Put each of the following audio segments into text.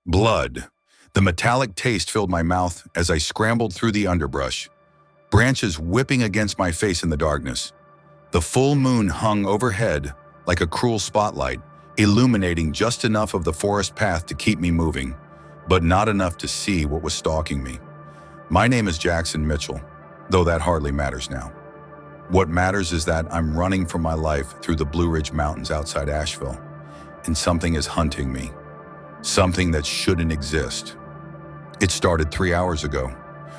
Blood. The metallic taste filled my mouth as I scrambled through the underbrush, branches whipping against my face in the darkness. The full moon hung overhead like a cruel spotlight, illuminating just enough of the forest path to keep me moving, but not enough to see what was stalking me. My name is Jackson Mitchell, though that hardly matters now. What matters is that I'm running for my life through the Blue Ridge Mountains outside Asheville, and something is hunting me. Something that shouldn't exist. It started 3 hours ago.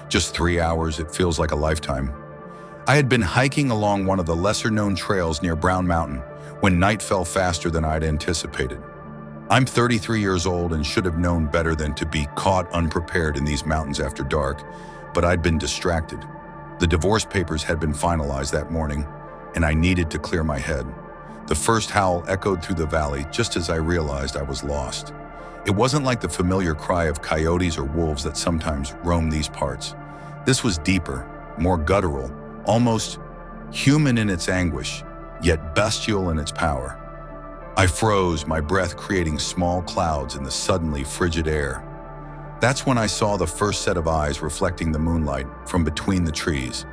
Just 3 hours, it feels like a lifetime. I had been hiking along one of the lesser-known trails near Brown Mountain when night fell faster than I'd anticipated. I'm 33 years old and should have known better than to be caught unprepared in these mountains after dark, but I'd been distracted. The divorce papers had been finalized that morning, and I needed to clear my head. The first howl echoed through the valley just as I realized I was lost. It wasn't like the familiar cry of coyotes or wolves that sometimes roam these parts. This was deeper, more guttural, almost human in its anguish, yet bestial in its power. I froze, my breath creating small clouds in the suddenly frigid air. That's when I saw the first set of eyes reflecting the moonlight from between the trees,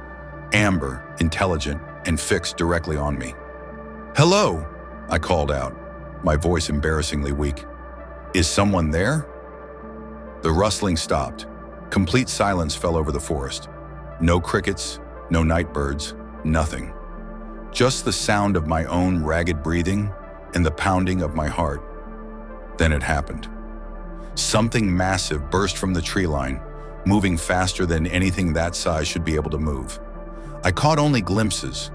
amber, intelligent, and fixed directly on me. "Hello," I called out, my voice embarrassingly weak. "Is someone there?" The rustling stopped. Complete silence fell over the forest. No crickets, no night birds, nothing. Just the sound of my own ragged breathing and the pounding of my heart. Then it happened. Something massive burst from the tree line, moving faster than anything that size should be able to move. I caught only glimpses: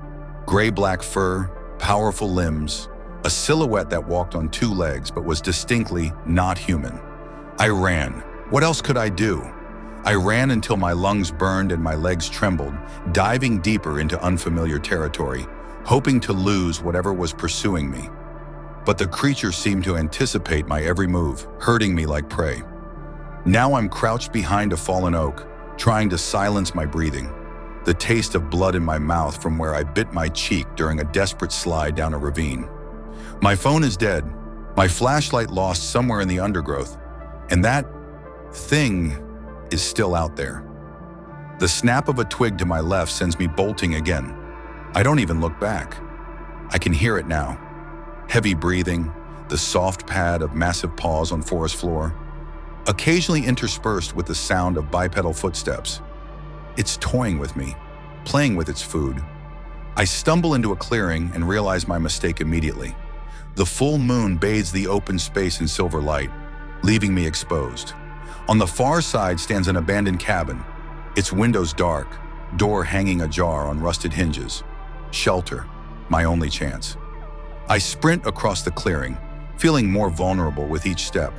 gray-black fur, powerful limbs, a silhouette that walked on two legs but was distinctly not human. I ran. What else could I do? I ran until my lungs burned and my legs trembled, diving deeper into unfamiliar territory, hoping to lose whatever was pursuing me. But the creature seemed to anticipate my every move, herding me like prey. Now I'm crouched behind a fallen oak, trying to silence my breathing, the taste of blood in my mouth from where I bit my cheek during a desperate slide down a ravine. My phone is dead, my flashlight lost somewhere in the undergrowth, and that thing is still out there. The snap of a twig to my left sends me bolting again. I don't even look back. I can hear it now. Heavy breathing, the soft pad of massive paws on forest floor, occasionally interspersed with the sound of bipedal footsteps. It's toying with me, playing with its food. I stumble into a clearing and realize my mistake immediately. The full moon bathes the open space in silver light, leaving me exposed. On the far side stands an abandoned cabin, its windows dark, door hanging ajar on rusted hinges. Shelter, my only chance. I sprint across the clearing, feeling more vulnerable with each step.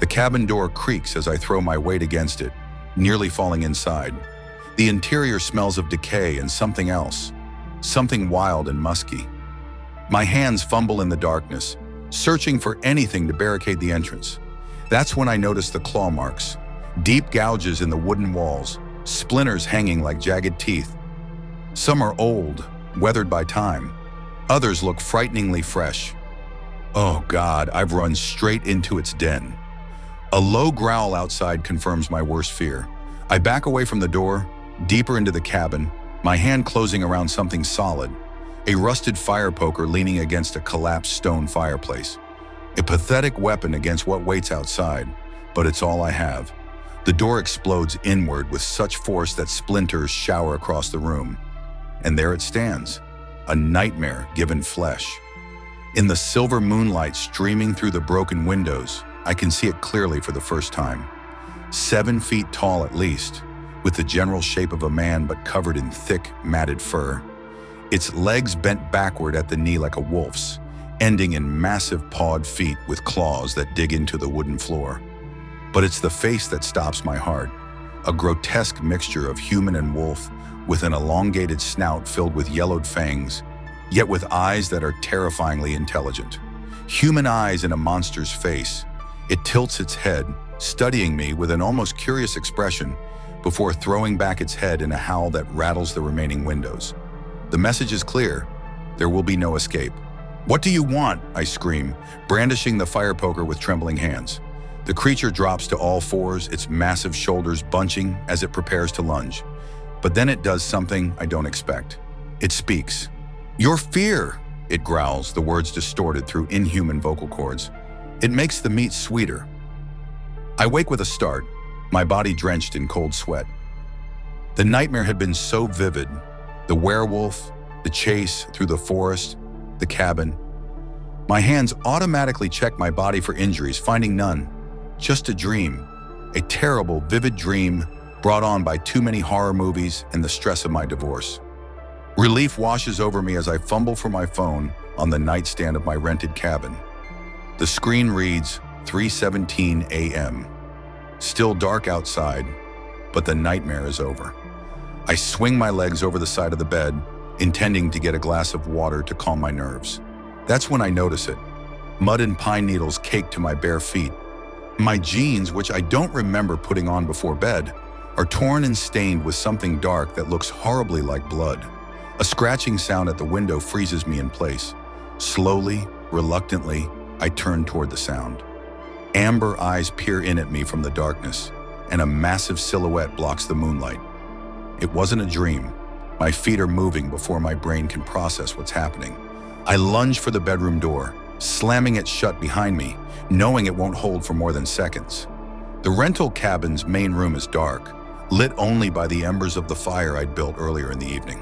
The cabin door creaks as I throw my weight against it, nearly falling inside. The interior smells of decay and something else, something wild and musky. My hands fumble in the darkness, searching for anything to barricade the entrance. That's when I notice the claw marks, deep gouges in the wooden walls, splinters hanging like jagged teeth. Some are old, weathered by time. Others look frighteningly fresh. Oh God, I've run straight into its den. A low growl outside confirms my worst fear. I back away from the door, deeper into the cabin, my hand closing around something solid, a rusted fire poker leaning against a collapsed stone fireplace. A pathetic weapon against what waits outside, but it's all I have. The door explodes inward with such force that splinters shower across the room. And there it stands, a nightmare given flesh. In the silver moonlight streaming through the broken windows, I can see it clearly for the first time. 7 feet tall at least, with the general shape of a man but covered in thick, matted fur. Its legs bent backward at the knee like a wolf's, ending in massive pawed feet with claws that dig into the wooden floor. But it's the face that stops my heart, a grotesque mixture of human and wolf, with an elongated snout filled with yellowed fangs, yet with eyes that are terrifyingly intelligent. Human eyes in a monster's face. It tilts its head, studying me with an almost curious expression, before throwing back its head in a howl that rattles the remaining windows. The message is clear. There will be no escape. "What do you want?" I scream, brandishing the fire poker with trembling hands. The creature drops to all fours, its massive shoulders bunching as it prepares to lunge. But then it does something I don't expect. It speaks. "Your fear," it growls, the words distorted through inhuman vocal cords. It makes the meat sweeter. I wake with a start, my body drenched in cold sweat. The nightmare had been so vivid. The werewolf, the chase through the forest, the cabin. My hands automatically check my body for injuries, finding none. Just a dream. A terrible, vivid dream brought on by too many horror movies and the stress of my divorce. Relief washes over me as I fumble for my phone on the nightstand of my rented cabin. The screen reads 3:17 a.m. Still dark outside, but the nightmare is over. I swing my legs over the side of the bed, intending to get a glass of water to calm my nerves. That's when I notice it. Mud and pine needles caked to my bare feet. My jeans, which I don't remember putting on before bed, are torn and stained with something dark that looks horribly like blood. A scratching sound at the window freezes me in place. Slowly, reluctantly, I turn toward the sound. Amber eyes peer in at me from the darkness, and a massive silhouette blocks the moonlight. It wasn't a dream. My feet are moving before my brain can process what's happening. I lunge for the bedroom door, slamming it shut behind me, knowing it won't hold for more than seconds. The rental cabin's main room is dark, lit only by the embers of the fire I'd built earlier in the evening.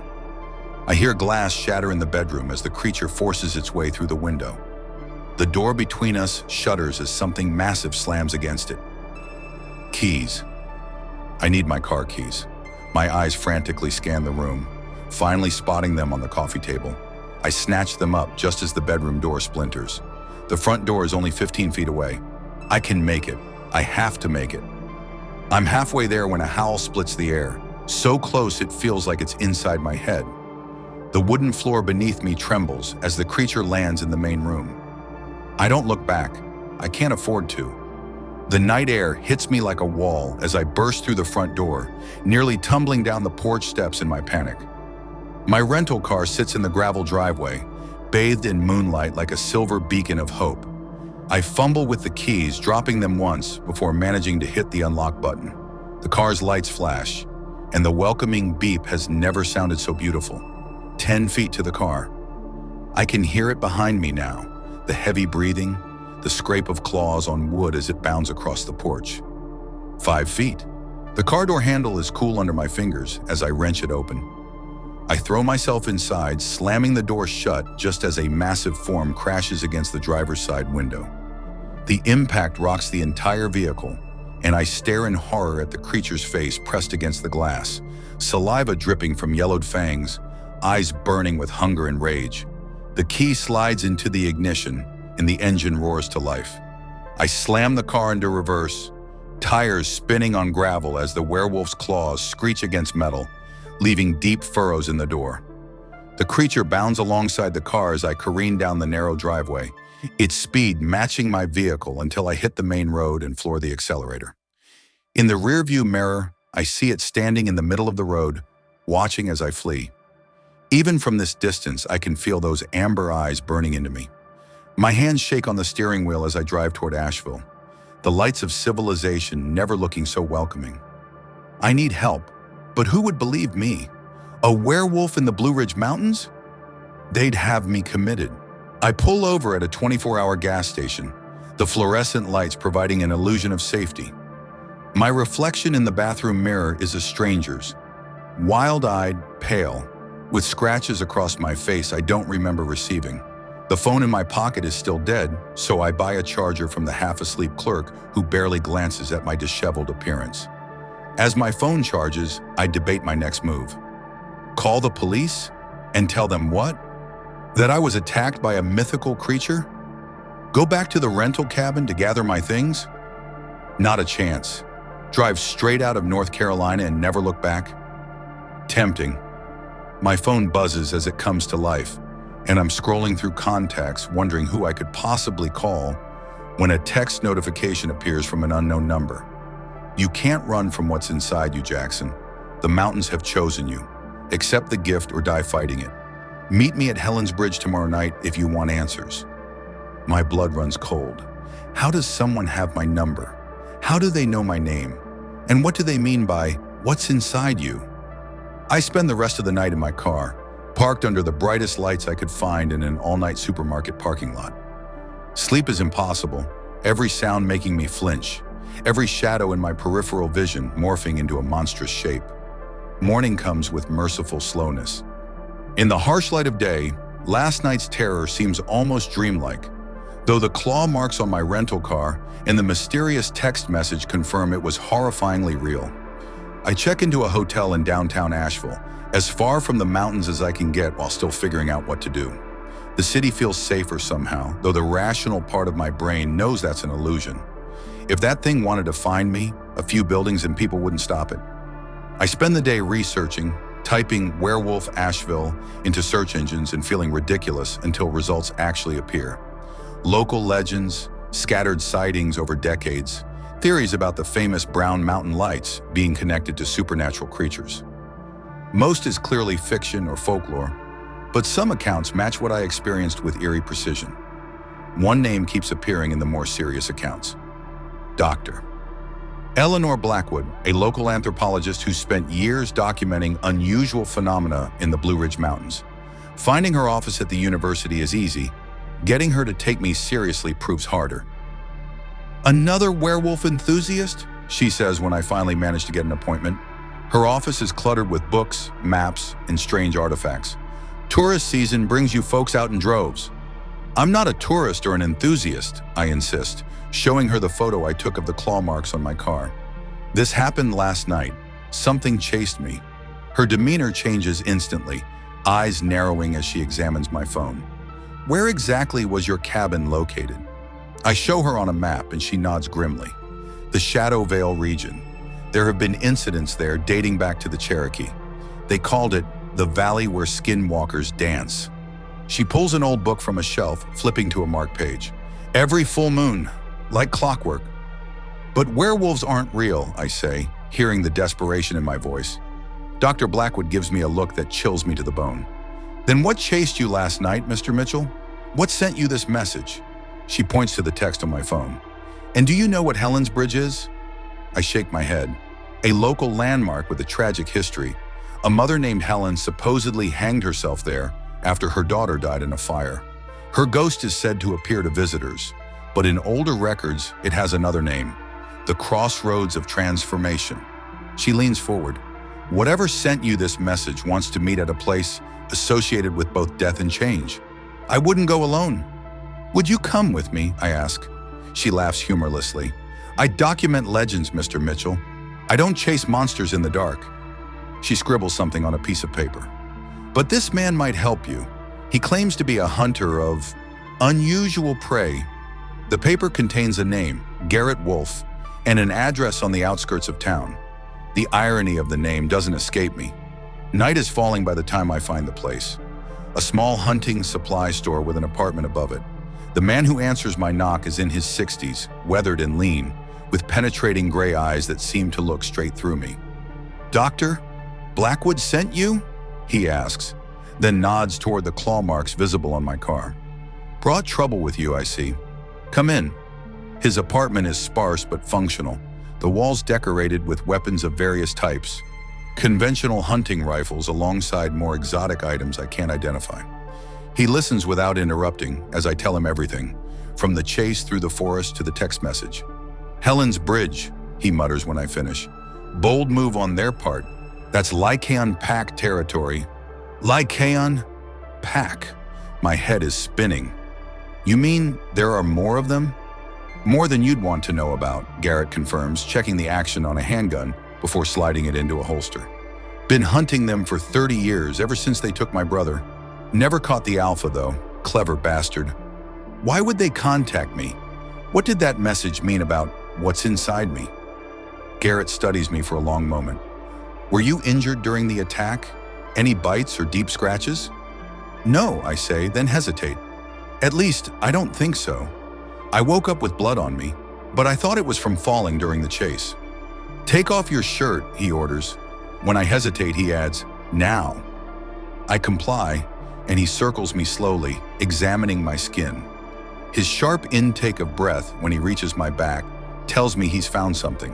I hear glass shatter in the bedroom as the creature forces its way through the window. The door between us shudders as something massive slams against it. Keys. I need my car keys. My eyes frantically scan the room, finally spotting them on the coffee table. I snatch them up just as the bedroom door splinters. The front door is only 15 feet away. I can make it. I have to make it. I'm halfway there when a howl splits the air, so close it feels like it's inside my head. The wooden floor beneath me trembles as the creature lands in the main room. I don't look back. I can't afford to. The night air hits me like a wall as I burst through the front door, nearly tumbling down the porch steps in my panic. My rental car sits in the gravel driveway, bathed in moonlight like a silver beacon of hope. I fumble with the keys, dropping them once before managing to hit the unlock button. The car's lights flash, and the welcoming beep has never sounded so beautiful. 10 feet to the car. I can hear it behind me now, the heavy breathing, the scrape of claws on wood as it bounds across the porch. 5 feet. The car door handle is cool under my fingers as I wrench it open. I throw myself inside, slamming the door shut just as a massive form crashes against the driver's side window. The impact rocks the entire vehicle, and I stare in horror at the creature's face pressed against the glass, saliva dripping from yellowed fangs, eyes burning with hunger and rage. The key slides into the ignition, and the engine roars to life. I slam the car into reverse, tires spinning on gravel as the werewolf's claws screech against metal, leaving deep furrows in the door. The creature bounds alongside the car as I careen down the narrow driveway, its speed matching my vehicle until I hit the main road and floor the accelerator. In the rearview mirror, I see it standing in the middle of the road, watching as I flee. Even from this distance, I can feel those amber eyes burning into me. My hands shake on the steering wheel as I drive toward Asheville, the lights of civilization never looking so welcoming. I need help, but who would believe me? A werewolf in the Blue Ridge Mountains? They'd have me committed. I pull over at a 24-hour gas station, the fluorescent lights providing an illusion of safety. My reflection in the bathroom mirror is a stranger's, wild-eyed, pale, with scratches across my face I don't remember receiving. The phone in my pocket is still dead, so I buy a charger from the half-asleep clerk who barely glances at my disheveled appearance. As my phone charges, I debate my next move. Call the police and tell them what? That I was attacked by a mythical creature? Go back to the rental cabin to gather my things? Not a chance. Drive straight out of North Carolina and never look back? Tempting. My phone buzzes as it comes to life, and I'm scrolling through contacts wondering who I could possibly call when a text notification appears from an unknown number. You can't run from what's inside you, Jackson. The mountains have chosen you. Accept the gift or die fighting it. Meet me at Helen's Bridge tomorrow night if you want answers. My blood runs cold. How does someone have my number? How do they know my name? And what do they mean by, "What's inside you?" I spend the rest of the night in my car, parked under the brightest lights I could find in an all-night supermarket parking lot. Sleep is impossible, every sound making me flinch, every shadow in my peripheral vision morphing into a monstrous shape. Morning comes with merciful slowness. In the harsh light of day, last night's terror seems almost dreamlike, though the claw marks on my rental car and the mysterious text message confirm it was horrifyingly real. I check into a hotel in downtown Asheville, as far from the mountains as I can get while still figuring out what to do. The city feels safer somehow, though the rational part of my brain knows that's an illusion. If that thing wanted to find me, a few buildings and people wouldn't stop it. I spend the day researching, typing Werewolf Asheville into search engines and feeling ridiculous until results actually appear. Local legends, scattered sightings over decades, theories about the famous brown mountain lights being connected to supernatural creatures. Most is clearly fiction or folklore, but some accounts match what I experienced with eerie precision. One name keeps appearing in the more serious accounts: Dr. Eleanor Blackwood, a local anthropologist who spent years documenting unusual phenomena in the Blue Ridge Mountains. Finding her office at the university is easy. Getting her to take me seriously proves harder. "Another werewolf enthusiast?" she says when I finally manage to get an appointment. Her office is cluttered with books, maps, and strange artifacts. "Tourist season brings you folks out in droves." "I'm not a tourist or an enthusiast," I insist, showing her the photo I took of the claw marks on my car. "This happened last night. Something chased me." Her demeanor changes instantly, eyes narrowing as she examines my phone. "Where exactly was your cabin located?" I show her on a map and she nods grimly. "The Shadow Vale region. There have been incidents there dating back to the Cherokee. They called it the valley where skinwalkers dance." She pulls an old book from a shelf, flipping to a marked page. "Every full moon, like clockwork." "But werewolves aren't real," I say, hearing the desperation in my voice. Dr. Blackwood gives me a look that chills me to the bone. "Then what chased you last night, Mr. Mitchell? What sent you this message?" She points to the text on my phone. "And do you know what Helen's Bridge is?" I shake my head. A local landmark with a tragic history. A mother named Helen supposedly hanged herself there after her daughter died in a fire. Her ghost is said to appear to visitors, but in older records, it has another name: the Crossroads of Transformation. She leans forward. "Whatever sent you this message wants to meet at a place associated with both death and change. I wouldn't go alone." "Would you come with me?" I ask. She laughs humorlessly. "I document legends, Mr. Mitchell. I don't chase monsters in the dark." She scribbles something on a piece of paper. "But this man might help you. He claims to be a hunter of unusual prey." The paper contains a name, Garrett Wolf, and an address on the outskirts of town. The irony of the name doesn't escape me. Night is falling by the time I find the place. A small hunting supply store with an apartment above it. The man who answers my knock is in his 60s, weathered and lean, with penetrating gray eyes that seem to look straight through me. "Dr. Blackwood sent you?" he asks, then nods toward the claw marks visible on my car. "Brought trouble with you, I see. Come in." His apartment is sparse but functional, the walls decorated with weapons of various types. Conventional hunting rifles alongside more exotic items I can't identify. He listens without interrupting as I tell him everything, from the chase through the forest to the text message. "Helen's Bridge," he mutters when I finish. "Bold move on their part. That's Lycaon Pack territory." Lycaon Pack. My head is spinning. "You mean there are more of them?" "More than you'd want to know about," Garrett confirms, checking the action on a handgun before sliding it into a holster. "Been hunting them for 30 years, ever since they took my brother. Never caught the alpha, though. Clever bastard." "Why would they contact me? What did that message mean about what's inside me?" Garrett studies me for a long moment. "Were you injured during the attack? Any bites or deep scratches?" "No," I say, then hesitate. "At least, I don't think so. I woke up with blood on me, but I thought it was from falling during the chase." "Take off your shirt," he orders. When I hesitate, he adds, "Now." I comply, and he circles me slowly, examining my skin. His sharp intake of breath when he reaches my back tells me he's found something.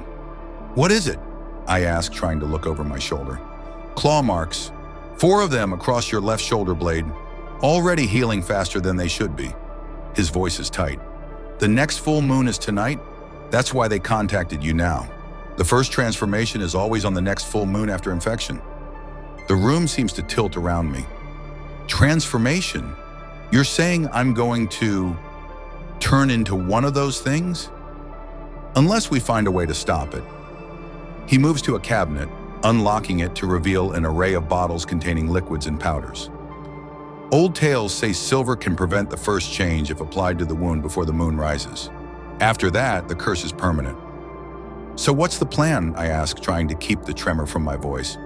"What is it?" I ask, trying to look over my shoulder. "Claw marks. 4 of them across your left shoulder blade, already healing faster than they should be." His voice is tight. "The next full moon is tonight? That's why they contacted you now. The first transformation is always on the next full moon after infection." The room seems to tilt around me. Transformation? You're saying I'm going to turn into one of those things? Unless we find a way to stop it. He moves to a cabinet, unlocking it to reveal an array of bottles containing liquids and powders. Old tales say silver can prevent the first change if applied to the wound before the moon rises. After that, the curse is permanent. "So what's the plan?" I ask, trying to keep the tremor from my voice.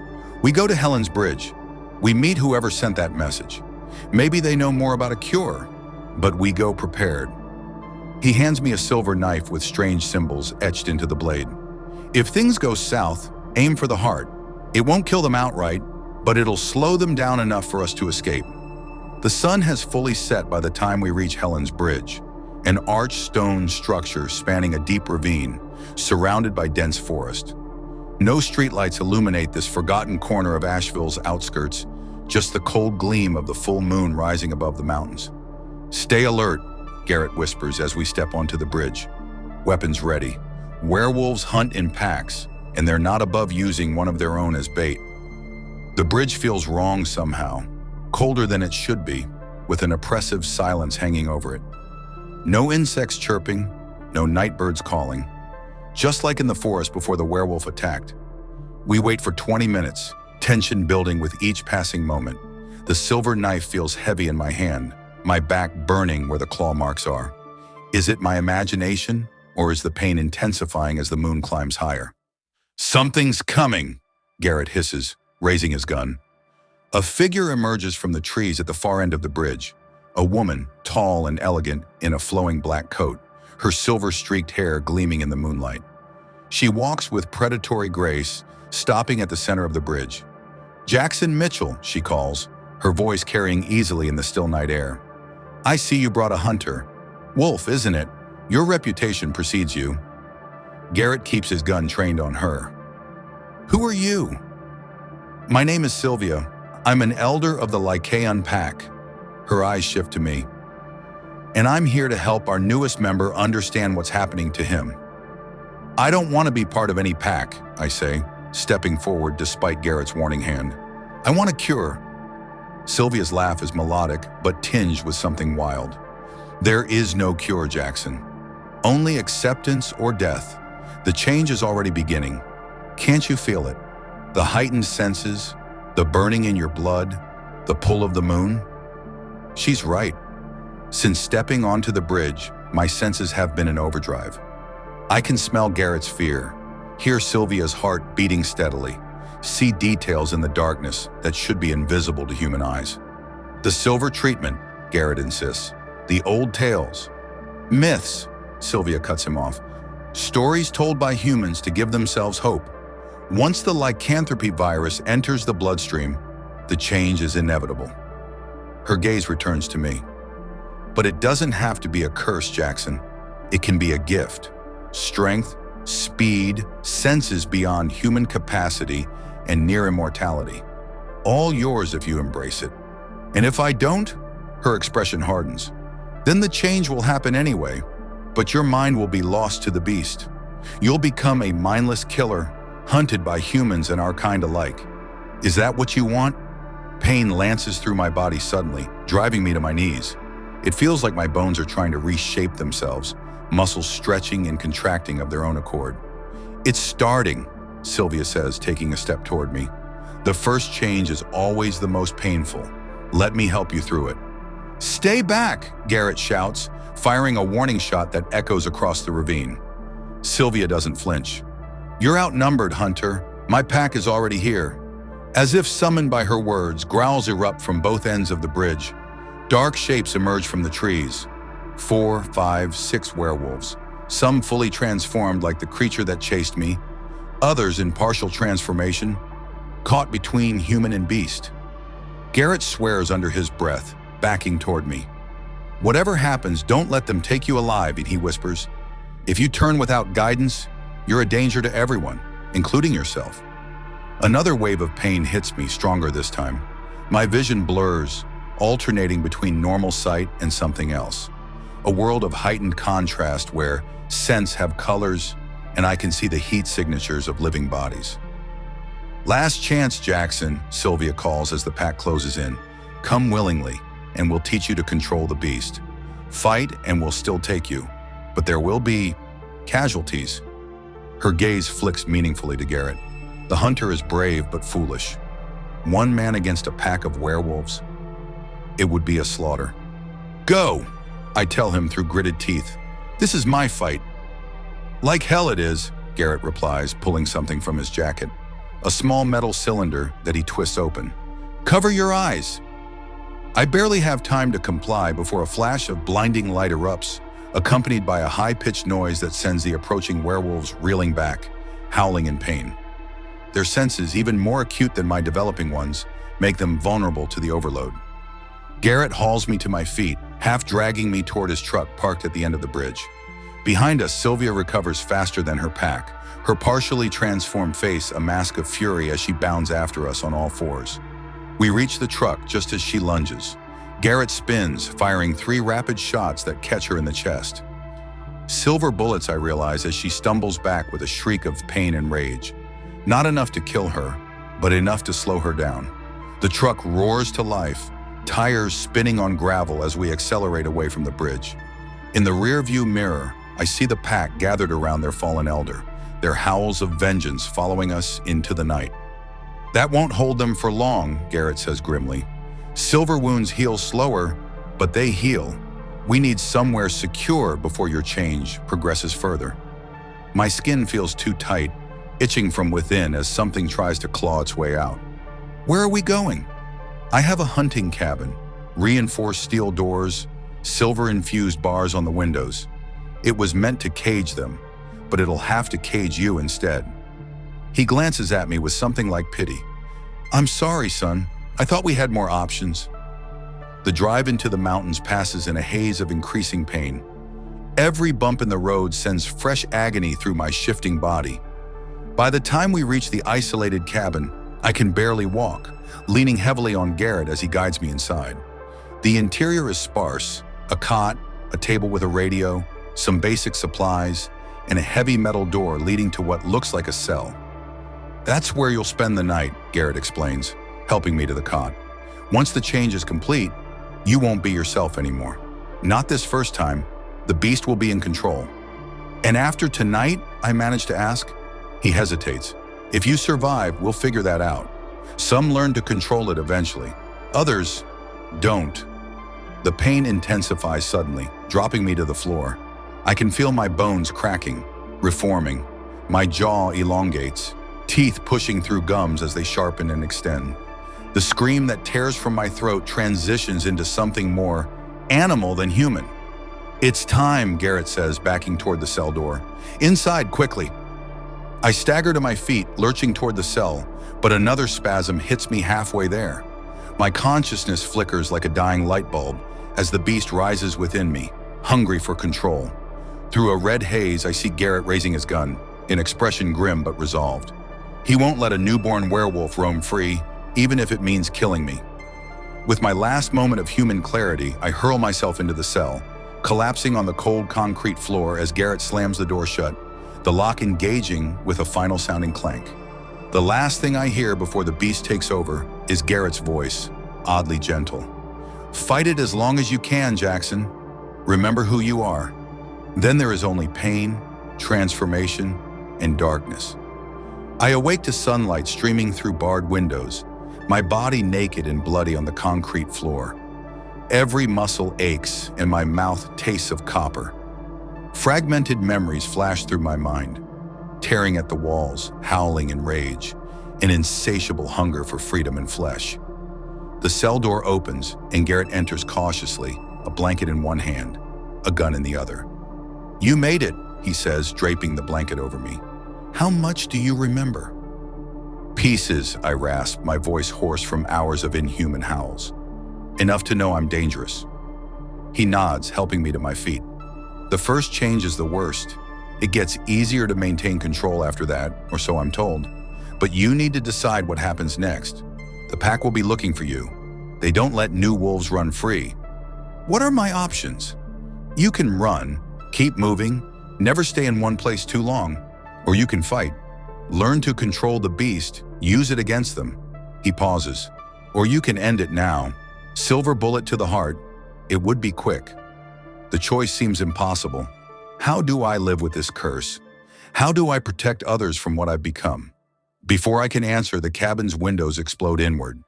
"We go to Helen's Bridge. We meet whoever sent that message. Maybe they know more about a cure, but we go prepared." He hands me a silver knife with strange symbols etched into the blade. "If things go south, aim for the heart. It won't kill them outright, but it'll slow them down enough for us to escape." The sun has fully set by the time we reach Helen's Bridge, an arched stone structure spanning a deep ravine, surrounded by dense forest. No streetlights illuminate this forgotten corner of Asheville's outskirts, just the cold gleam of the full moon rising above the mountains. "Stay alert," Garrett whispers as we step onto the bridge. Weapons ready. Werewolves hunt in packs, and they're not above using one of their own as bait. The bridge feels wrong somehow, colder than it should be, with an oppressive silence hanging over it. No insects chirping, no night birds calling. Just like in the forest before the werewolf attacked. We wait for 20 minutes, tension building with each passing moment. The silver knife feels heavy in my hand, my back burning where the claw marks are. Is it my imagination, or is the pain intensifying as the moon climbs higher? "Something's coming," Garrett hisses, raising his gun. A figure emerges from the trees at the far end of the bridge. A woman, tall and elegant, in a flowing black coat, her silver-streaked hair gleaming in the moonlight. She walks with predatory grace, stopping at the center of the bridge. "Jackson Mitchell," she calls, her voice carrying easily in the still night air. "I see you brought a hunter. Wolf, isn't it? Your reputation precedes you." Garrett keeps his gun trained on her. "Who are you?" "My name is Sylvia. I'm an elder of the Lycaon pack." Her eyes shift to me. "And I'm here to help our newest member understand what's happening to him." "I don't want to be part of any pack," I say, stepping forward despite Garrett's warning hand. "I want a cure." Sylvia's laugh is melodic, but tinged with something wild. "There is no cure, Jackson. Only acceptance or death. The change is already beginning. Can't you feel it? The heightened senses, the burning in your blood, the pull of the moon?" She's right. Since stepping onto the bridge, my senses have been in overdrive. I can smell Garrett's fear, hear Sylvia's heart beating steadily, see details in the darkness that should be invisible to human eyes. "The silver treatment," Garrett insists. "The old tales. Myths," Sylvia cuts him off. "Stories told by humans to give themselves hope. Once the lycanthropy virus enters the bloodstream, the change is inevitable." Her gaze returns to me. "But it doesn't have to be a curse, Jackson. It can be a gift. Strength, speed, senses beyond human capacity, and near immortality. All yours if you embrace it. And if I don't," her expression hardens, "then the change will happen anyway, but your mind will be lost to the beast. You'll become a mindless killer, hunted by humans and our kind alike. Is that what you want?" Pain lances through my body suddenly, driving me to my knees. It feels like my bones are trying to reshape themselves, muscles stretching and contracting of their own accord. "It's starting," Sylvia says, taking a step toward me. "The first change is always the most painful. Let me help you through it." "Stay back," Garrett shouts, firing a warning shot that echoes across the ravine. Sylvia doesn't flinch. "You're outnumbered, Hunter. My pack is already here." As if summoned by her words, growls erupt from both ends of the bridge. Dark shapes emerge from the trees. 4, 5, 6 werewolves, some fully transformed like the creature that chased me, others in partial transformation, caught between human and beast. Garrett swears under his breath, backing toward me. Whatever happens, don't let them take you alive, he whispers. If you turn without guidance, you're a danger to everyone, including yourself. Another wave of pain hits me, stronger this time. My vision blurs, alternating between normal sight and something else. A world of heightened contrast where scents have colors and I can see the heat signatures of living bodies. Last chance, Jackson, Sylvia calls as the pack closes in. Come willingly, and we'll teach you to control the beast. Fight, and we'll still take you. But there will be casualties. Her gaze flicks meaningfully to Garrett. The hunter is brave but foolish. One man against a pack of werewolves? It would be a slaughter. Go, I tell him through gritted teeth. This is my fight. Like hell it is, Garrett replies, pulling something from his jacket. A small metal cylinder that he twists open. Cover your eyes. I barely have time to comply before a flash of blinding light erupts, accompanied by a high-pitched noise that sends the approaching werewolves reeling back, howling in pain. Their senses, even more acute than my developing ones, make them vulnerable to the overload. Garrett hauls me to my feet, half dragging me toward his truck parked at the end of the bridge. Behind us, Sylvia recovers faster than her pack, her partially transformed face a mask of fury as she bounds after us on all fours. We reach the truck just as she lunges. Garrett spins, firing 3 rapid shots that catch her in the chest. Silver bullets, I realize, as she stumbles back with a shriek of pain and rage. Not enough to kill her, but enough to slow her down. The truck roars to life, tires spinning on gravel as we accelerate away from the bridge. In the rearview mirror, I see the pack gathered around their fallen elder, their howls of vengeance following us into the night. That won't hold them for long, Garrett says grimly. Silver wounds heal slower, but they heal. We need somewhere secure before your change progresses further. My skin feels too tight, itching from within as something tries to claw its way out. Where are we going? I have a hunting cabin, reinforced steel doors, silver-infused bars on the windows. It was meant to cage them, but it'll have to cage you instead. He glances at me with something like pity. I'm sorry, son. I thought we had more options. The drive into the mountains passes in a haze of increasing pain. Every bump in the road sends fresh agony through my shifting body. By the time we reach the isolated cabin, I can barely walk, leaning heavily on Garrett as he guides me inside. The interior is sparse: a cot, a table with a radio, some basic supplies, and a heavy metal door leading to what looks like a cell. That's where you'll spend the night, Garrett explains, helping me to the cot. Once the change is complete, you won't be yourself anymore. Not this first time. The beast will be in control. And after tonight, I manage to ask? He hesitates. If you survive, we'll figure that out. Some learn to control it eventually. Others don't. The pain intensifies suddenly, dropping me to the floor. I can feel my bones cracking, reforming. My jaw elongates, teeth pushing through gums as they sharpen and extend. The scream that tears from my throat transitions into something more animal than human. It's time, Garrett says, backing toward the cell door. Inside, quickly. I stagger to my feet, lurching toward the cell, but another spasm hits me halfway there. My consciousness flickers like a dying light bulb as the beast rises within me, hungry for control. Through a red haze, I see Garrett raising his gun, an expression grim but resolved. He won't let a newborn werewolf roam free, even if it means killing me. With my last moment of human clarity, I hurl myself into the cell, collapsing on the cold concrete floor as Garrett slams the door shut, the lock engaging with a final sounding clank. The last thing I hear before the beast takes over is Garrett's voice, oddly gentle. Fight it as long as you can, Jackson. Remember who you are. Then there is only pain, transformation, and darkness. I awake to sunlight streaming through barred windows, my body naked and bloody on the concrete floor. Every muscle aches and my mouth tastes of copper. Fragmented memories flash through my mind, tearing at the walls, howling in rage, an insatiable hunger for freedom and flesh. The cell door opens and Garrett enters cautiously, a blanket in one hand, a gun in the other. You made it, he says, draping the blanket over me. How much do you remember? Pieces, I rasp, my voice hoarse from hours of inhuman howls. Enough to know I'm dangerous. He nods, helping me to my feet. The first change is the worst. It gets easier to maintain control after that, or so I'm told. But you need to decide what happens next. The pack will be looking for you. They don't let new wolves run free. What are my options? You can run, keep moving, never stay in one place too long, or you can fight. Learn to control the beast, use it against them. He pauses. Or you can end it now. Silver bullet to the heart. It would be quick. The choice seems impossible. How do I live with this curse? How do I protect others from what I've become? Before I can answer, the cabin's windows explode inward.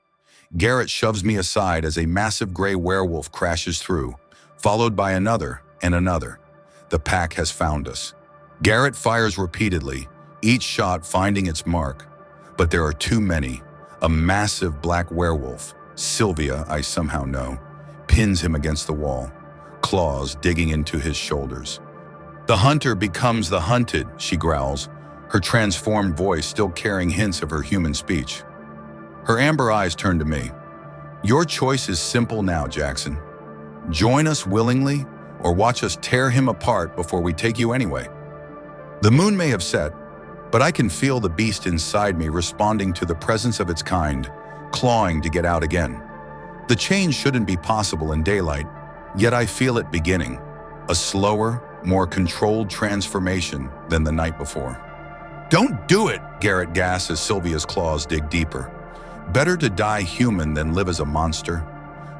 Garrett shoves me aside as a massive gray werewolf crashes through, followed by another and another. The pack has found us. Garrett fires repeatedly, each shot finding its mark. But there are too many. A massive black werewolf, Sylvia, I somehow know, pins him against the wall, claws digging into his shoulders. The hunter becomes the hunted, she growls, her transformed voice still carrying hints of her human speech. Her amber eyes turn to me. Your choice is simple now, Jackson. Join us willingly or watch us tear him apart before we take you anyway. The moon may have set, but I can feel the beast inside me responding to the presence of its kind, clawing to get out again. The change shouldn't be possible in daylight, yet I feel it beginning, a slower, more controlled transformation than the night before. Don't do it, Garrett gasps as Sylvia's claws dig deeper. Better to die human than live as a monster.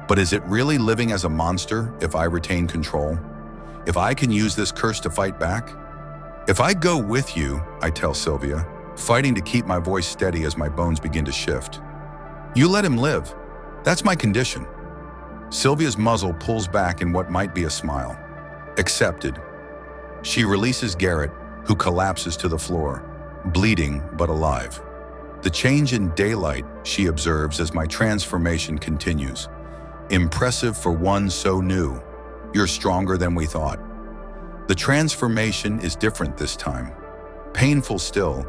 But is it really living as a monster if I retain control? If I can use this curse to fight back? If I go with you, I tell Sylvia, fighting to keep my voice steady as my bones begin to shift. You let him live. That's my condition. Sylvia's muzzle pulls back in what might be a smile. Accepted. She releases Garrett, who collapses to the floor, bleeding but alive. The change in daylight, she observes as my transformation continues. Impressive for one so new. You're stronger than we thought. The transformation is different this time. Painful still,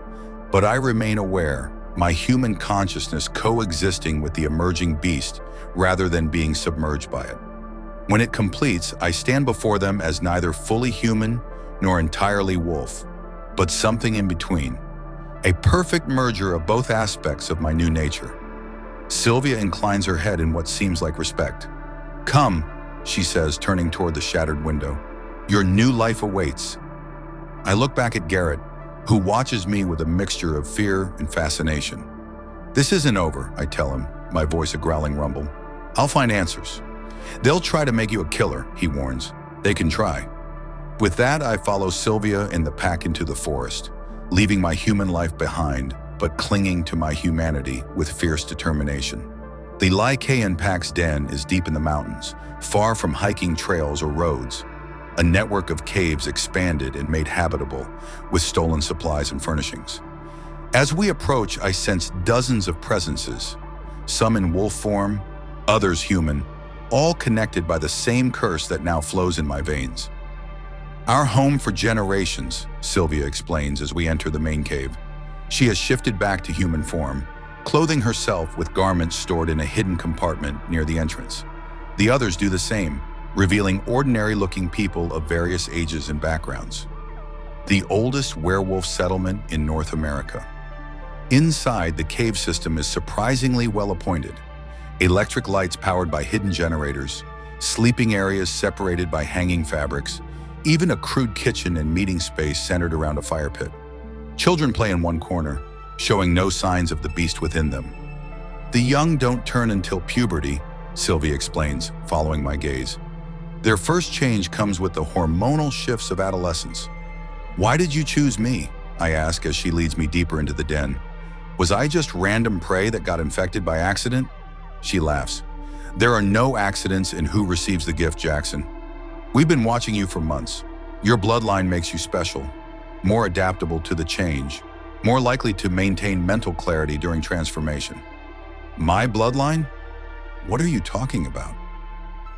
but I remain aware, my human consciousness coexisting with the emerging beast rather than being submerged by it. When it completes, I stand before them as neither fully human nor entirely wolf, but something in between. A perfect merger of both aspects of my new nature. Sylvia inclines her head in what seems like respect. Come, she says, turning toward the shattered window. Your new life awaits. I look back at Garrett, who watches me with a mixture of fear and fascination. This isn't over, I tell him, my voice a growling rumble. I'll find answers. They'll try to make you a killer, he warns. They can try. With that, I follow Sylvia and the pack into the forest, leaving my human life behind, but clinging to my humanity with fierce determination. The Lycaean pack's den is deep in the mountains, far from hiking trails or roads. A network of caves expanded and made habitable with stolen supplies and furnishings. As we approach, I sense dozens of presences, some in wolf form, others human, all connected by the same curse that now flows in my veins. Our home for generations, Sylvia explains as we enter the main cave. She has shifted back to human form, clothing herself with garments stored in a hidden compartment near the entrance. The others do the same, revealing ordinary-looking people of various ages and backgrounds. The oldest werewolf settlement in North America. Inside, the cave system is surprisingly well-appointed. Electric lights powered by hidden generators, sleeping areas separated by hanging fabrics, even a crude kitchen and meeting space centered around a fire pit. Children play in one corner, showing no signs of the beast within them. The young don't turn until puberty, Sylvia explains, following my gaze. Their first change comes with the hormonal shifts of adolescence. Why did you choose me? I ask as she leads me deeper into the den. Was I just random prey that got infected by accident? She laughs. There are no accidents in who receives the gift, Jackson. We've been watching you for months. Your bloodline makes you special, more adaptable to the change, more likely to maintain mental clarity during transformation. My bloodline? What are you talking about?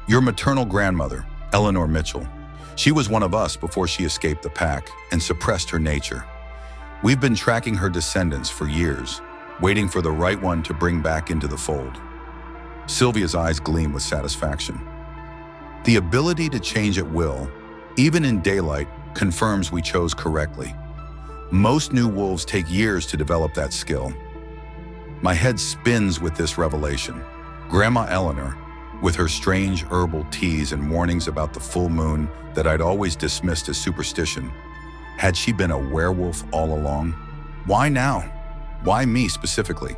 Your maternal grandmother, Eleanor Mitchell. She was one of us before she escaped the pack and suppressed her nature. We've been tracking her descendants for years, waiting for the right one to bring back into the fold. Sylvia's eyes gleam with satisfaction. The ability to change at will, even in daylight, confirms we chose correctly. Most new wolves take years to develop that skill. My head spins with this revelation. Grandma Eleanor, with her strange herbal teas and warnings about the full moon that I'd always dismissed as superstition, had she been a werewolf all along? Why now? Why me specifically?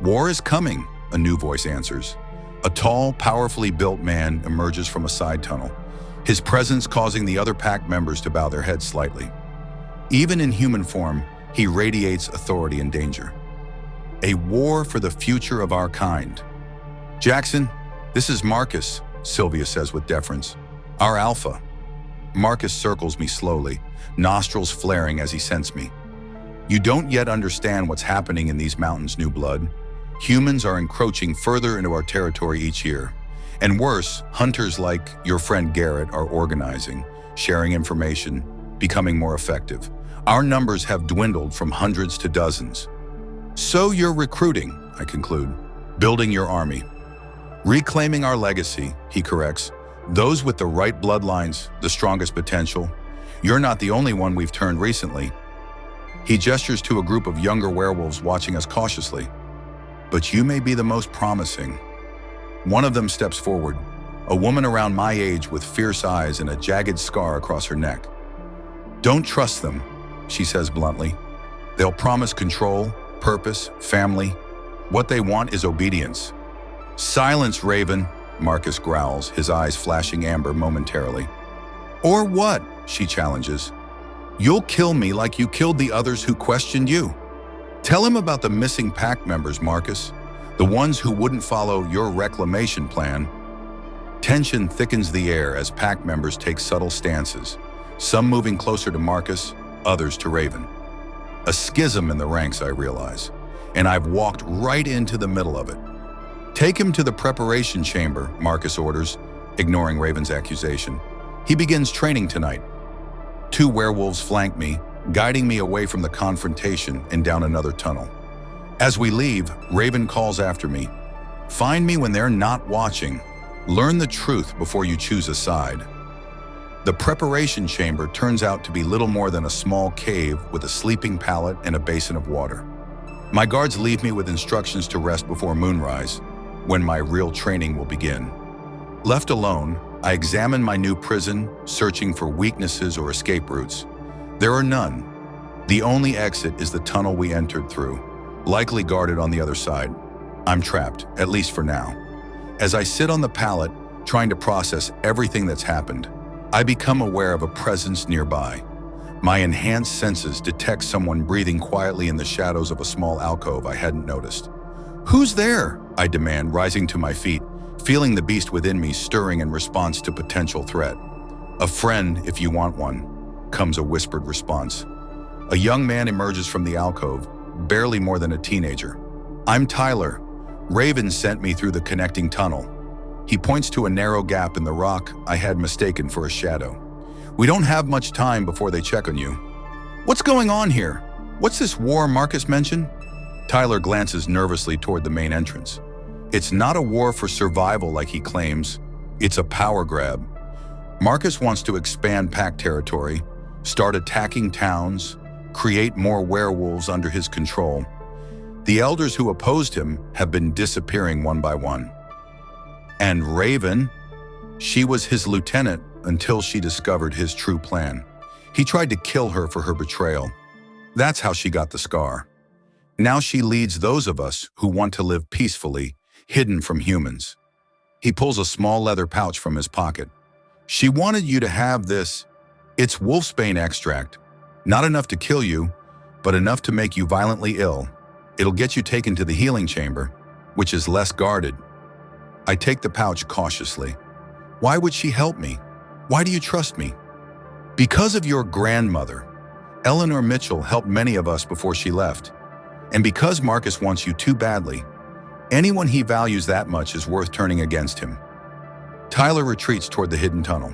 War is coming, a new voice answers. A tall, powerfully built man emerges from a side tunnel, his presence causing the other pack members to bow their heads slightly. Even in human form, he radiates authority and danger. A war for the future of our kind. Jackson, this is Marcus, Sylvia says with deference. Our alpha. Marcus circles me slowly, nostrils flaring as he scents me. You don't yet understand what's happening in these mountains, new blood. Humans are encroaching further into our territory each year. And worse, hunters like your friend Garrett are organizing, sharing information, becoming more effective. Our numbers have dwindled from hundreds to dozens. So you're recruiting, I conclude, building your army. Reclaiming our legacy, he corrects. Those with the right bloodlines, the strongest potential. You're not the only one we've turned recently. He gestures to a group of younger werewolves watching us cautiously. But you may be the most promising. One of them steps forward, a woman around my age with fierce eyes and a jagged scar across her neck. Don't trust them, she says bluntly. They'll promise control, purpose, family. What they want is obedience. Silence, Raven, Marcus growls, his eyes flashing amber momentarily. Or what? She challenges. You'll kill me like you killed the others who questioned you. Tell him about the missing pack members, Marcus, the ones who wouldn't follow your reclamation plan. Tension thickens the air as pack members take subtle stances, some moving closer to Marcus, others to Raven. A schism in the ranks, I realize, and I've walked right into the middle of it. Take him to the preparation chamber, Marcus orders, ignoring Raven's accusation. He begins training tonight. 2 werewolves flank me, guiding me away from the confrontation and down another tunnel. As we leave, Raven calls after me. Find me when they're not watching. Learn the truth before you choose a side. The preparation chamber turns out to be little more than a small cave with a sleeping pallet and a basin of water. My guards leave me with instructions to rest before moonrise, when my real training will begin. Left alone, I examine my new prison, searching for weaknesses or escape routes. There are none. The only exit is the tunnel we entered through, likely guarded on the other side. I'm trapped, at least for now. As I sit on the pallet, trying to process everything that's happened, I become aware of a presence nearby. My enhanced senses detect someone breathing quietly in the shadows of a small alcove I hadn't noticed. Who's there? I demand, rising to my feet, feeling the beast within me stirring in response to potential threat. A friend, if you want one, comes a whispered response. A young man emerges from the alcove, barely more than a teenager. I'm Tyler. Raven sent me through the connecting tunnel. He points to a narrow gap in the rock I had mistaken for a shadow. We don't have much time before they check on you. What's going on here? What's this war Marcus mentioned? Tyler glances nervously toward the main entrance. It's not a war for survival like he claims. It's a power grab. Marcus wants to expand pack territory, start attacking towns, create more werewolves under his control. The elders who opposed him have been disappearing one by one. And Raven, she was his lieutenant until she discovered his true plan. He tried to kill her for her betrayal. That's how she got the scar. Now she leads those of us who want to live peacefully, hidden from humans. He pulls a small leather pouch from his pocket. She wanted you to have this. It's wolfsbane extract. Not enough to kill you, but enough to make you violently ill. It'll get you taken to the healing chamber, which is less guarded. I take the pouch cautiously. Why would she help me? Why do you trust me? Because of your grandmother. Eleanor Mitchell helped many of us before she left. And because Marcus wants you too badly, anyone he values that much is worth turning against him. Tyler retreats toward the hidden tunnel.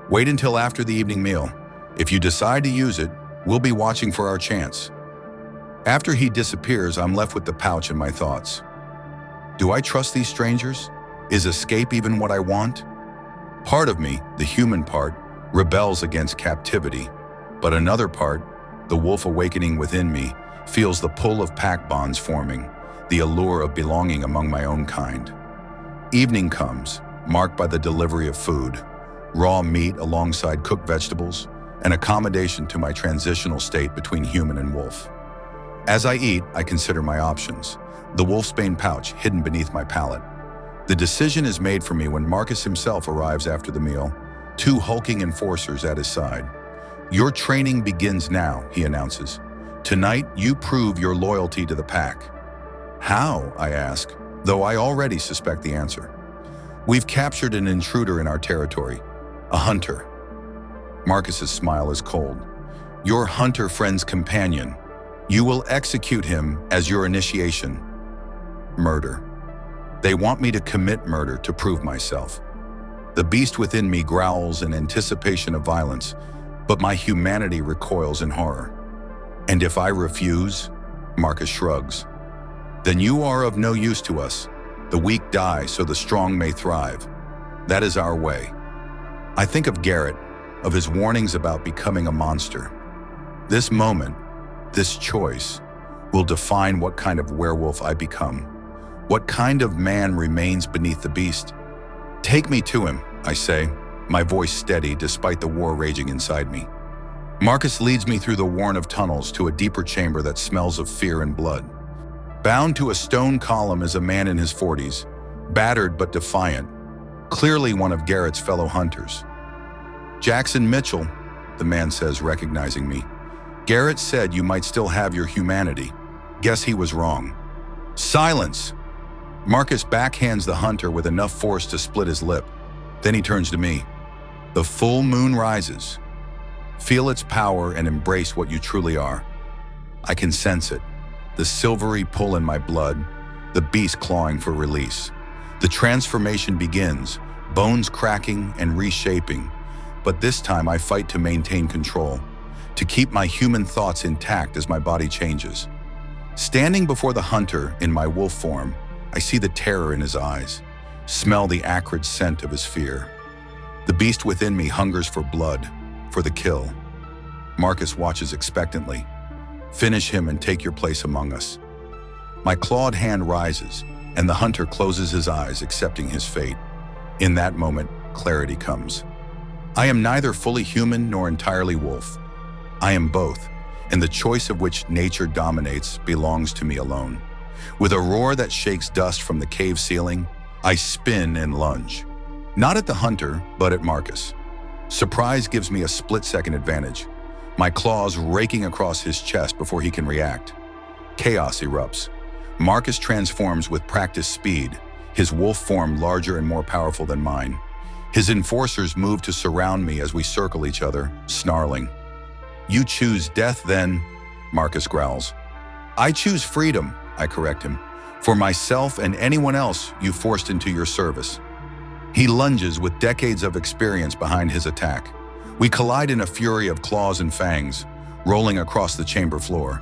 Wait until after the evening meal. If you decide to use it, we'll be watching for our chance. After he disappears, I'm left with the pouch and my thoughts. Do I trust these strangers? Is escape even what I want? Part of me, the human part, rebels against captivity, but another part, the wolf awakening within me, feels the pull of pack bonds forming, the allure of belonging among my own kind. Evening comes, marked by the delivery of food, raw meat alongside cooked vegetables, an accommodation to my transitional state between human and wolf. As I eat, I consider my options, the wolfsbane pouch hidden beneath my palate. The decision is made for me when Marcus himself arrives after the meal, two hulking enforcers at his side. "Your training begins now," he announces. "Tonight, you prove your loyalty to the pack." "How?" I ask, though I already suspect the answer. "We've captured an intruder in our territory, a hunter." Marcus's smile is cold. "Your hunter friend's companion. You will execute him as your initiation." Murder. They want me to commit murder to prove myself. The beast within me growls in anticipation of violence, but my humanity recoils in horror. "And if I refuse?" Marcus shrugs. "Then you are of no use to us. The weak die so the strong may thrive. That is our way." I think of Garrett, of his warnings about becoming a monster. This moment, this choice, will define what kind of werewolf I become. What kind of man remains beneath the beast? "Take me to him," I say, my voice steady despite the war raging inside me. Marcus leads me through the worn of tunnels to a deeper chamber that smells of fear and blood. Bound to a stone column is a man in his 40s, battered but defiant, clearly one of Garrett's fellow hunters. "Jackson Mitchell," the man says, recognizing me. "Garrett said you might still have your humanity. Guess he was wrong." "Silence!" Marcus backhands the hunter with enough force to split his lip. Then he turns to me. "The full moon rises. Feel its power and embrace what you truly are." I can sense it, the silvery pull in my blood, the beast clawing for release. The transformation begins, bones cracking and reshaping, but this time I fight to maintain control, to keep my human thoughts intact as my body changes. Standing before the hunter in my wolf form, I see the terror in his eyes, smell the acrid scent of his fear. The beast within me hungers for blood, for the kill. Marcus watches expectantly. "Finish him and take your place among us." My clawed hand rises, and the hunter closes his eyes, accepting his fate. In that moment, clarity comes. I am neither fully human nor entirely wolf. I am both, and the choice of which nature dominates belongs to me alone. With a roar that shakes dust from the cave ceiling, I spin and lunge. Not at the hunter, but at Marcus. Surprise gives me a split-second advantage, my claws raking across his chest before he can react. Chaos erupts. Marcus transforms with practiced speed, his wolf form larger and more powerful than mine. His enforcers move to surround me as we circle each other, snarling. "You choose death then," Marcus growls. "I choose freedom," I correct him, "for myself and anyone else you forced into your service." He lunges with decades of experience behind his attack. We collide in a fury of claws and fangs, rolling across the chamber floor.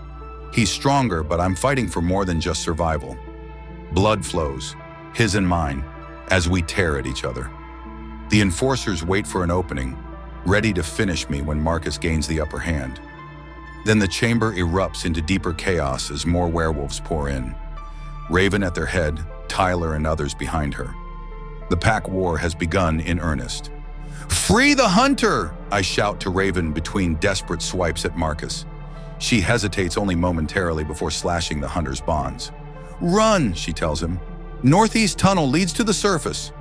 He's stronger, but I'm fighting for more than just survival. Blood flows, his and mine, as we tear at each other. The enforcers wait for an opening, ready to finish me when Marcus gains the upper hand. Then the chamber erupts into deeper chaos as more werewolves pour in. Raven at their head, Tyler and others behind her. The pack war has begun in earnest. "Free the hunter!" I shout to Raven between desperate swipes at Marcus. She hesitates only momentarily before slashing the hunter's bonds. "Run," she tells him. "Northeast tunnel leads to the surface."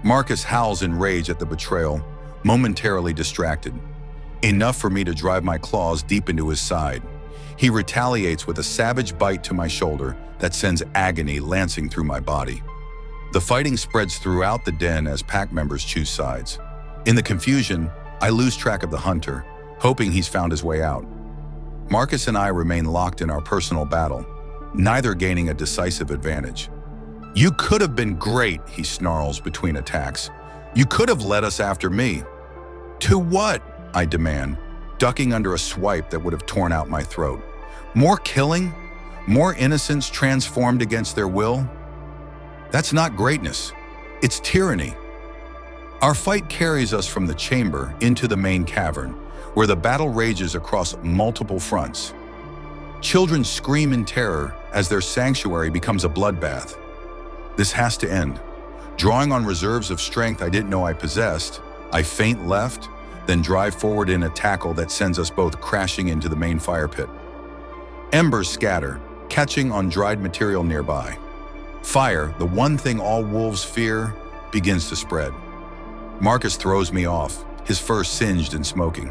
Marcus howls in rage at the betrayal, momentarily distracted. Enough for me to drive my claws deep into his side. He retaliates with a savage bite to my shoulder that sends agony lancing through my body. The fighting spreads throughout the den as pack members choose sides. In the confusion, I lose track of the hunter, hoping he's found his way out. Marcus and I remain locked in our personal battle, neither gaining a decisive advantage. "You could have been great," he snarls between attacks. "You could have led us after me." "To what?" I demand, ducking under a swipe that would have torn out my throat. "More killing? More innocents transformed against their will? That's not greatness. It's tyranny." Our fight carries us from the chamber into the main cavern, where the battle rages across multiple fronts. Children scream in terror as their sanctuary becomes a bloodbath. This has to end. Drawing on reserves of strength I didn't know I possessed, I feint left, then drive forward in a tackle that sends us both crashing into the main fire pit. Embers scatter, catching on dried material nearby. Fire, the one thing all wolves fear, begins to spread. Marcus throws me off, his fur singed and smoking.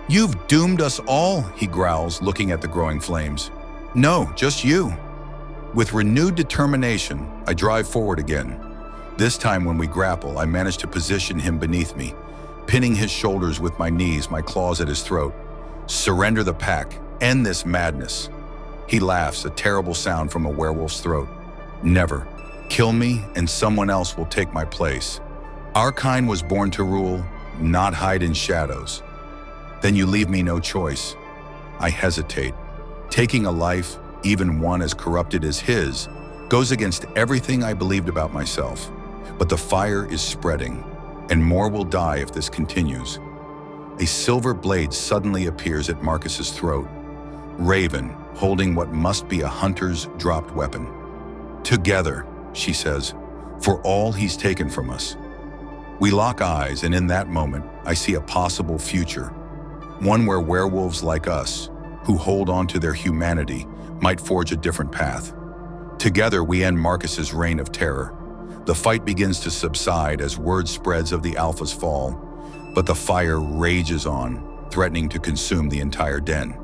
"You've doomed us all," he growls, looking at the growing flames. "No, just you." With renewed determination, I drive forward again. This time when we grapple, I manage to position him beneath me, pinning his shoulders with my knees, my claws at his throat. "Surrender the pack. End this madness." He laughs, a terrible sound from a werewolf's throat. "Never. Kill me and someone else will take my place. Our kind was born to rule, not hide in shadows." "Then you leave me no choice." I hesitate. Taking a life, even one as corrupted as his, goes against everything I believed about myself. But the fire is spreading, and more will die if this continues. A silver blade suddenly appears at Marcus's throat. Raven, holding what must be a hunter's dropped weapon. "Together," she says, "for all he's taken from us." We lock eyes, and in that moment, I see a possible future. One where werewolves like us, who hold on to their humanity, might forge a different path. Together, we end Marcus's reign of terror. The fight begins to subside as word spreads of the Alphas fall, but the fire rages on, threatening to consume the entire den.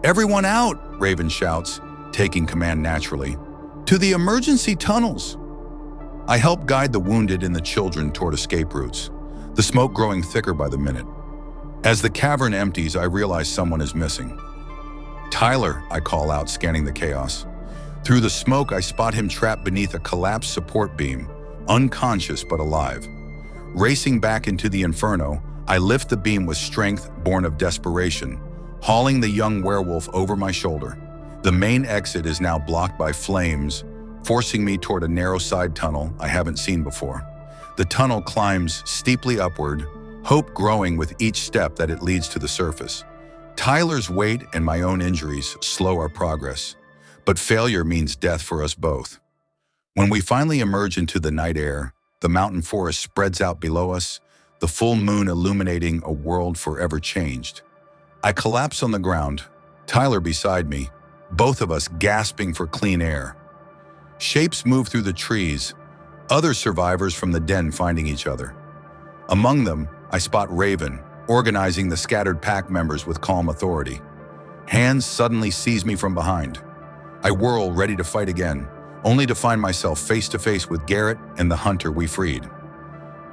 "Everyone out!" Raven shouts, taking command naturally. "To the emergency tunnels!" I help guide the wounded and the children toward escape routes, the smoke growing thicker by the minute. As the cavern empties, I realize someone is missing. "Tyler," I call out, scanning the chaos. Through the smoke, I spot him trapped beneath a collapsed support beam, unconscious but alive. Racing back into the inferno, I lift the beam with strength born of desperation, hauling the young werewolf over my shoulder. The main exit is now blocked by flames, forcing me toward a narrow side tunnel I haven't seen before. The tunnel climbs steeply upward, hope growing with each step that it leads to the surface. Tyler's weight and my own injuries slow our progress, but failure means death for us both. When we finally emerge into the night air, the mountain forest spreads out below us, the full moon illuminating a world forever changed. I collapse on the ground, Tyler beside me, both of us gasping for clean air. Shapes move through the trees, other survivors from the den finding each other. Among them, I spot Raven, organizing the scattered pack members with calm authority. Hands suddenly seize me from behind. I whirl, ready to fight again, only to find myself face to face with Garrett and the hunter we freed.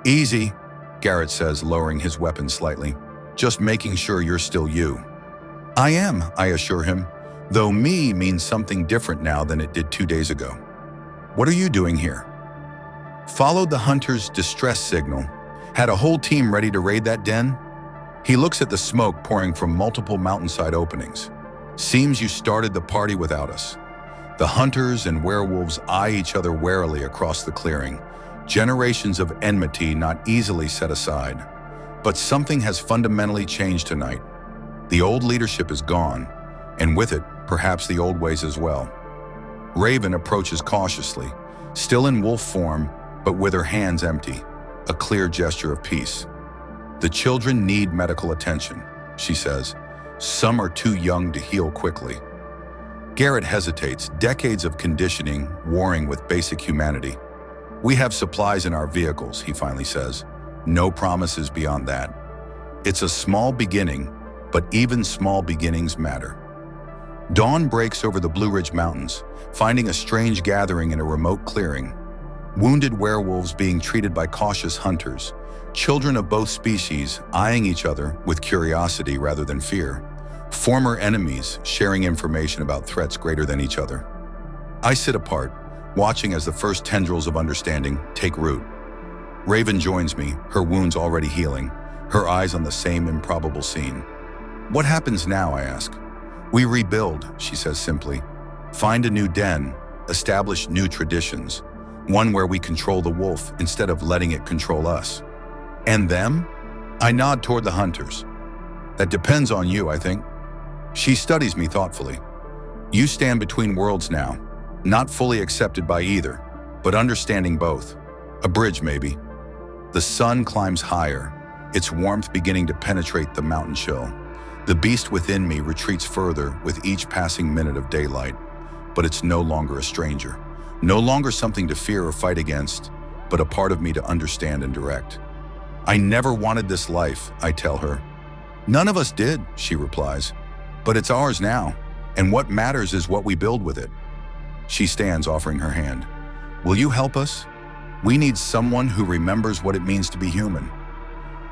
"Easy," Garrett says, lowering his weapon slightly. "Just making sure you're still you." "I am," I assure him, though me means something different now than it did 2 days ago. "What are you doing here?" "Followed the hunter's distress signal. Had a whole team ready to raid that den." He looks at the smoke pouring from multiple mountainside openings. "Seems you started the party without us." The hunters and werewolves eye each other warily across the clearing, generations of enmity not easily set aside. But something has fundamentally changed tonight. The old leadership is gone, and with it, perhaps the old ways as well. Raven approaches cautiously, still in wolf form, but with her hands empty, a clear gesture of peace. "The children need medical attention," she says. "Some are too young to heal quickly." Garrett hesitates, decades of conditioning warring with basic humanity. "We have supplies in our vehicles," he finally says. "No promises beyond that." It's a small beginning, but even small beginnings matter. Dawn breaks over the Blue Ridge Mountains, finding a strange gathering in a remote clearing. Wounded werewolves being treated by cautious hunters, children of both species eyeing each other with curiosity rather than fear, former enemies sharing information about threats greater than each other. I sit apart, watching as the first tendrils of understanding take root. Raven joins me, her wounds already healing, her eyes on the same improbable scene. "What happens now?" I ask. "We rebuild," she says simply. "Find a new den, establish new traditions, one where we control the wolf instead of letting it control us." And them? I nod toward the hunters. That depends on you, I think. She studies me thoughtfully. You stand between worlds now, not fully accepted by either, but understanding both. A bridge, maybe. The sun climbs higher, its warmth beginning to penetrate the mountain chill. The beast within me retreats further with each passing minute of daylight, but it's no longer a stranger. No longer something to fear or fight against, but a part of me to understand and direct. I never wanted this life, I tell her. None of us did, she replies, but it's ours now, and what matters is what we build with it. She stands, offering her hand. Will you help us? We need someone who remembers what it means to be human.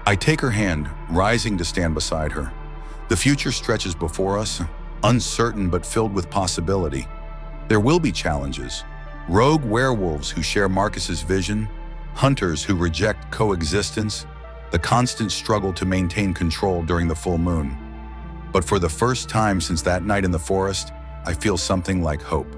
I take her hand, rising to stand beside her. The future stretches before us, uncertain but filled with possibility. There will be challenges. Rogue werewolves who share Marcus's vision, hunters who reject coexistence, the constant struggle to maintain control during the full moon. But for the first time since that night in the forest, I feel something like hope.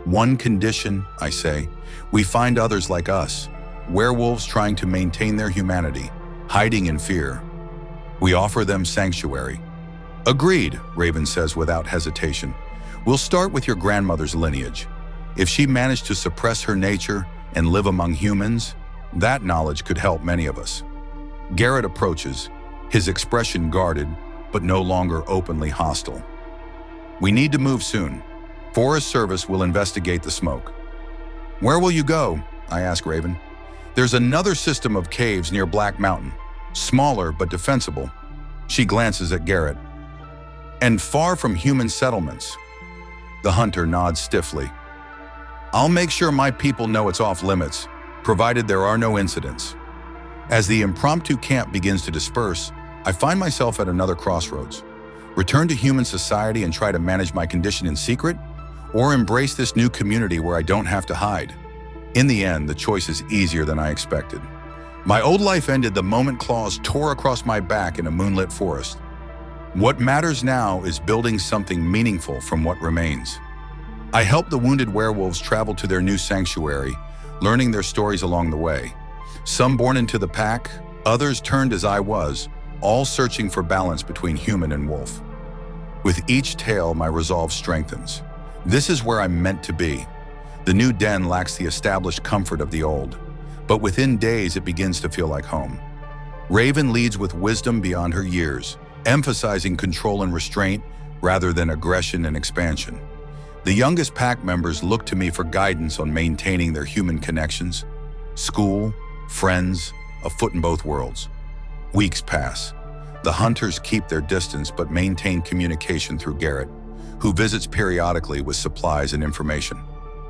One condition, I say, we find others like us, werewolves trying to maintain their humanity, hiding in fear. We offer them sanctuary. Agreed, Raven says without hesitation. We'll start with your grandmother's lineage. If she managed to suppress her nature and live among humans, that knowledge could help many of us. Garrett approaches, his expression guarded, but no longer openly hostile. We need to move soon. Forest Service will investigate the smoke. Where will you go? I ask Raven. There's another system of caves near Black Mountain, smaller but defensible. She glances at Garrett. And far from human settlements. The hunter nods stiffly. I'll make sure my people know it's off limits, provided there are no incidents. As the impromptu camp begins to disperse, I find myself at another crossroads. Return to human society and try to manage my condition in secret, or embrace this new community where I don't have to hide. In the end, the choice is easier than I expected. My old life ended the moment claws tore across my back in a moonlit forest. What matters now is building something meaningful from what remains. I help the wounded werewolves travel to their new sanctuary, learning their stories along the way. Some born into the pack, others turned as I was, all searching for balance between human and wolf. With each tale, my resolve strengthens. This is where I'm meant to be. The new den lacks the established comfort of the old, but within days it begins to feel like home. Raven leads with wisdom beyond her years, emphasizing control and restraint rather than aggression and expansion. The youngest pack members look to me for guidance on maintaining their human connections. School, friends, a foot in both worlds. Weeks pass. The hunters keep their distance but maintain communication through Garrett, who visits periodically with supplies and information.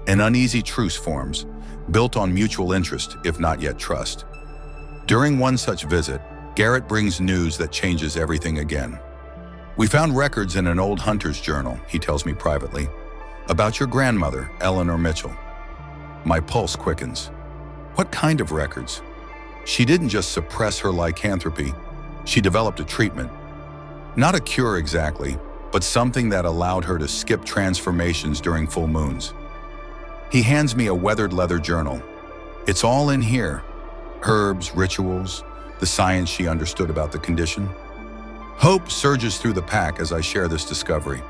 An uneasy truce forms, built on mutual interest, if not yet trust. During one such visit, Garrett brings news that changes everything again. We found records in an old hunter's journal, he tells me privately, about your grandmother, Eleanor Mitchell. My pulse quickens. What kind of records? She didn't just suppress her lycanthropy, she developed a treatment. Not a cure exactly, but something that allowed her to skip transformations during full moons. He hands me a weathered leather journal. It's all in here. Herbs, rituals, the science she understood about the condition. Hope surges through the pack as I share this discovery.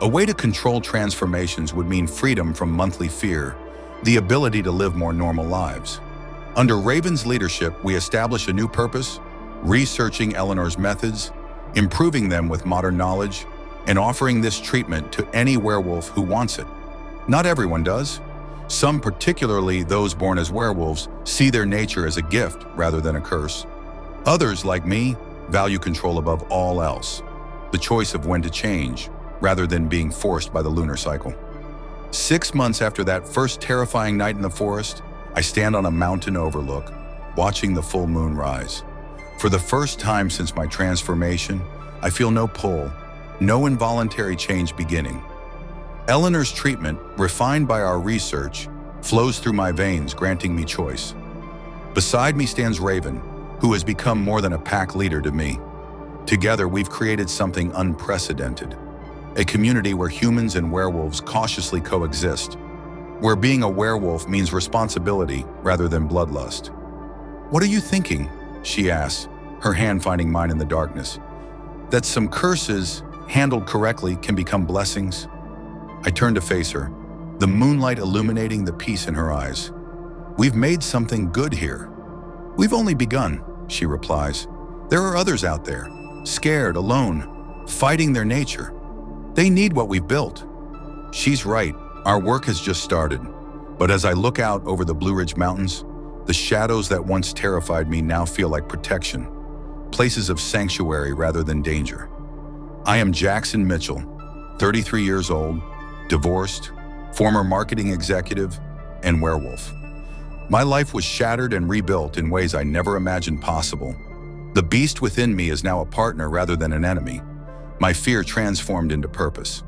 A way to control transformations would mean freedom from monthly fear, the ability to live more normal lives. Under Raven's leadership, we establish a new purpose, researching Eleanor's methods, improving them with modern knowledge, and offering this treatment to any werewolf who wants it. Not everyone does. Some, particularly those born as werewolves, see their nature as a gift rather than a curse. Others, like me, value control above all else, the choice of when to change, rather than being forced by the lunar cycle. 6 months after that first terrifying night in the forest, I stand on a mountain overlook, watching the full moon rise. For the first time since my transformation, I feel no pull, no involuntary change beginning. Eleanor's treatment, refined by our research, flows through my veins, granting me choice. Beside me stands Raven, who has become more than a pack leader to me. Together, we've created something unprecedented. A community where humans and werewolves cautiously coexist, where being a werewolf means responsibility rather than bloodlust. What are you thinking? she asks, her hand finding mine in the darkness. That some curses, handled correctly, can become blessings? I turn to face her, the moonlight illuminating the peace in her eyes. We've made something good here. We've only begun, she replies. There are others out there, scared, alone, fighting their nature. They need what we've built. She's right, our work has just started. But as I look out over the Blue Ridge Mountains, the shadows that once terrified me now feel like protection, places of sanctuary rather than danger. I am Jackson Mitchell, 33 years old, divorced, former marketing executive, and werewolf. My life was shattered and rebuilt in ways I never imagined possible. The beast within me is now a partner rather than an enemy. My fear transformed into purpose.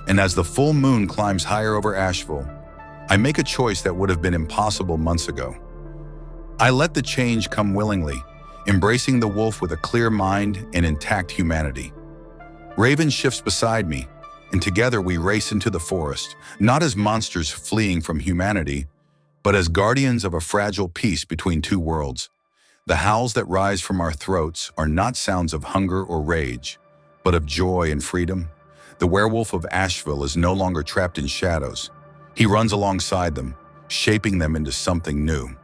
And as the full moon climbs higher over Asheville, I make a choice that would have been impossible months ago. I let the change come willingly, embracing the wolf with a clear mind and intact humanity. Raven shifts beside me, and together we race into the forest, not as monsters fleeing from humanity, but as guardians of a fragile peace between two worlds. The howls that rise from our throats are not sounds of hunger or rage, but of joy and freedom. The werewolf of Asheville is no longer trapped in shadows. He runs alongside them, shaping them into something new.